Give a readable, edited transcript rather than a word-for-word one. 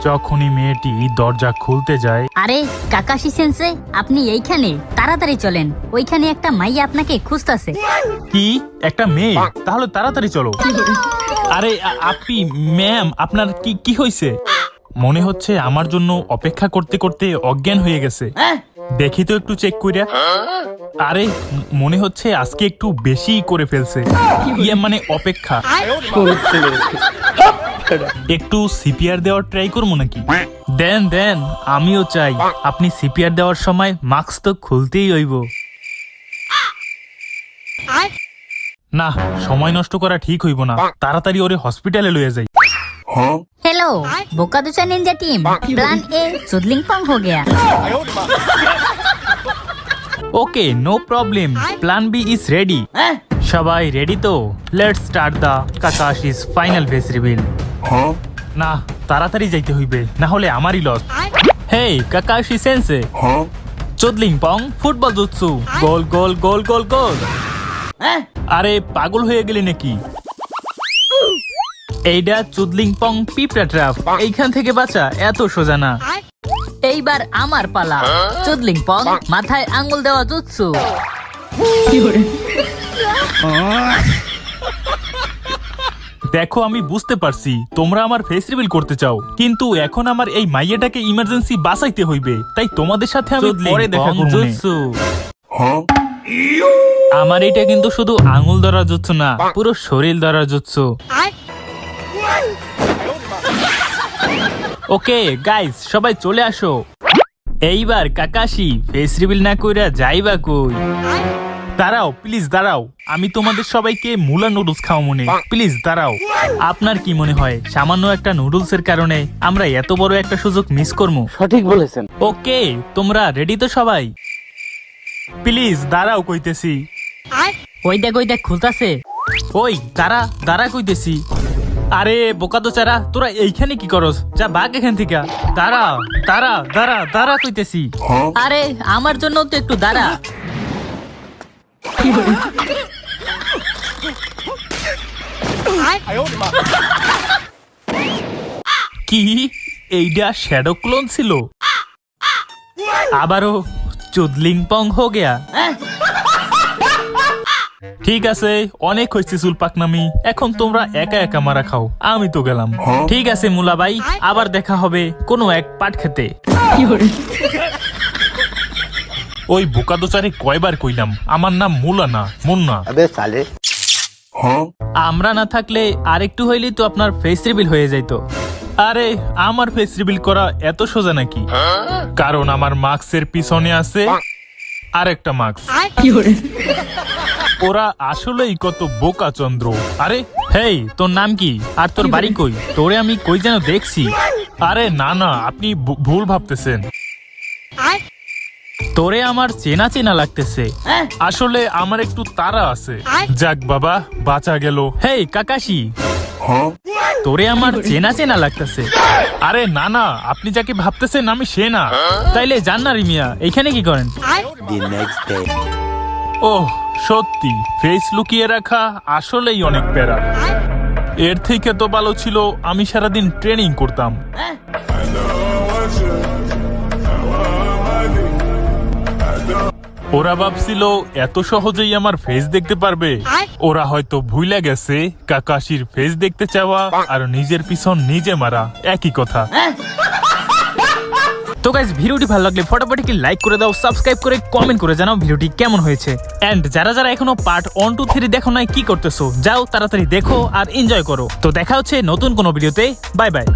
যখনই মেয়েটি দরজা খুলতে যায়। আরে কাকাশি সেন্সে, আপনি এইখানে, তাড়াতাড়ি চলেন, ওইখানে একটা মাইয়া আপনাকে খুঁজতাছে। কি, একটা মেয়ে? তাহলে তাড়াতাড়ি চলো। আরে আপনি ম্যাম, আপনার কি কি হয়েছে? মনে হচ্ছে আমার জন্য অপেক্ষা করতে করতে অজ্ঞান হয়ে গেছে। দেখি তো একটু চেক কইরা। আরে মনে হচ্ছে আজকে একটু বেশি করে ফেলছে। ইয়ে মানে অপেক্ষা। একটু সিপিআর দেওয়ার ট্রাই করবো নাকি? দেন দেন, আমিও চাই। আপনি সিপিআর দেওয়ার সময় মাস্ক তো খুলতেই হইব। না, সময় নষ্ট করা ঠিক হইব না, তাড়াতাড়ি ওরে হসপিটালে লয়ে যাই। हेलो बोकादुचा निंजा टीम, प्लान ए चुदलिंगपंग हो गया। Okay, no problem, plan B is ready. সবাই রেডি তো? Let's start the Kakashi's final face reveal. না, তাড়াতাড়ি যাইতে হইবে, না হলে আমারই লস। হেই কাকাশি সেন্সে, চুদলিংপং ফুটবল জুৎসু, গোল গোল গোল গোল গোল। আরে পাগল হয়ে গেলি নাকি? এইটা চুদলিংপং পিঁপড়া ট্র্যাপ, এইখান থেকে বাঁচা এত সোজা না। এইবার আমার পালা, চুদলিংপং মাথায় আঙ্গুল দেওয়া জুৎসু। দেখো, আমি বুঝতে পারছি তোমরা আমার ফেস রিভিল করতে চাও, কিন্তু এখন আমার এই মাইয়াটাকে ইমার্জেন্সি বাঁচাইতে হইবে, তাই তোমাদের সাথে আমি পরে দেখা করব। জুৎসু, আমার এটা কিন্তু শুধু আঙ্গুল ধরা জুৎসু না, পুরো শরীর ধরা জুৎসু। ওকে গাইস, সবাই চলে আসো। এইবার কাকাশি ফেস রিভিল না কইরা যাইবা কই? দাঁড়াও প্লিজ, দাঁড়াও, আমি তোমাদের সবাইকে মুলা নুডলস খাওয়া মনে। প্লিজ দাঁড়াও। আপনার কি মনে হয় সামান্য একটা নুডলস এর কারণে আমরা এত বড় একটা সুযোগ মিস করবো? সঠিক বলেছেন। ওকে, তোমরা রেডি তো সবাই? প্লিজ দাঁড়াও কইতেছি। ওই দেখ খুলতাছে। ওই দাঁড়া দাঁড়া কইতেছি। আরে বোকাতো চারা, তোরা এইখানে কি করস? যা বাঘ এখান থেকে। দাঁড়া দাঁড়া দাঁড়া দাঁড়া কইতেছি। আরে আমার জন্য তো একটু দাঁড়া। কি, এইটা শ্যাডো ক্লোন ছিল? আবারও চুদলিংপং হো গেয়া। ঠিক আছে, অনেক হয়েছে চুল পাকনামি, এখন তোমরা একা একা মারা খাও, আমি তো গেলাম। ঠিক আছে মুলা ভাই, আবার দেখা হবে কোনো এক পাট খেতে। ওই বোকাদোচারে কয়বার কইলাম আমার নাম মুলা না, মুন্না। আমরা না থাকলে আরেকটু হইলেই তো আপনার ফেস রিভিল হয়ে যাইতো। আরে আমার ফেস রিভিল করা এত সোজা নাকি? কারণ আমার মাস্কের পিছনে আছে আরেকটা মাস্ক। ওরা আসলেই কত বোকা চন্দ্র। আরে হেই, তোর নাম কি আর তোর বাড়ি কই? তোরে আমি কই যেন দেখছি। আরে না না, আপনি ভুল ভাবতেছেন, তোরে আমার চেনা চেনা লাগতেছে। আসলে আমার একটু তাড়া আছে। যাক বাবা, বাঁচা গেল। হেই কাকাশি, তোরে আমার চেনা চেনা লাগতেছে। আরে না না, আপনি যাকে ভাবতেছেন আমি সে না। তাইলে জান না রিমিয়া, এইখানে কি করেন? ওহ সত্যি, ফেস লুকিয়ে রাখা আসলেই অনেক প্যারা। এর থেকে তো ভালো ছিল আমি সারাদিন ট্রেনিং করতাম। ওরা ভাবছিল এত সহজেই আমার ফেস দেখতে পারবে। ওরা হয়তো ভুলে গেছে কাকাশির ফেস দেখতে চাওয়া আর নিজের পিছন নিজে মারা একই কথা। তো গাইস, ভিডিওটি ভালো লাগলে ফটাফট কি লাইক করে দাও, সাবস্ক্রাইব করে কমেন্ট করে জানাও ভিডিওটি কেমন হয়েছে। এন্ড যারা যারা এখনো পার্ট 1, 2, 3 দেখো নাই, কি করতেছো? যাও তাড়াতাড়ি দেখো আর এনজয় করো। তো দেখা হচ্ছে নতুন কোনো ভিডিওতে। Bye bye.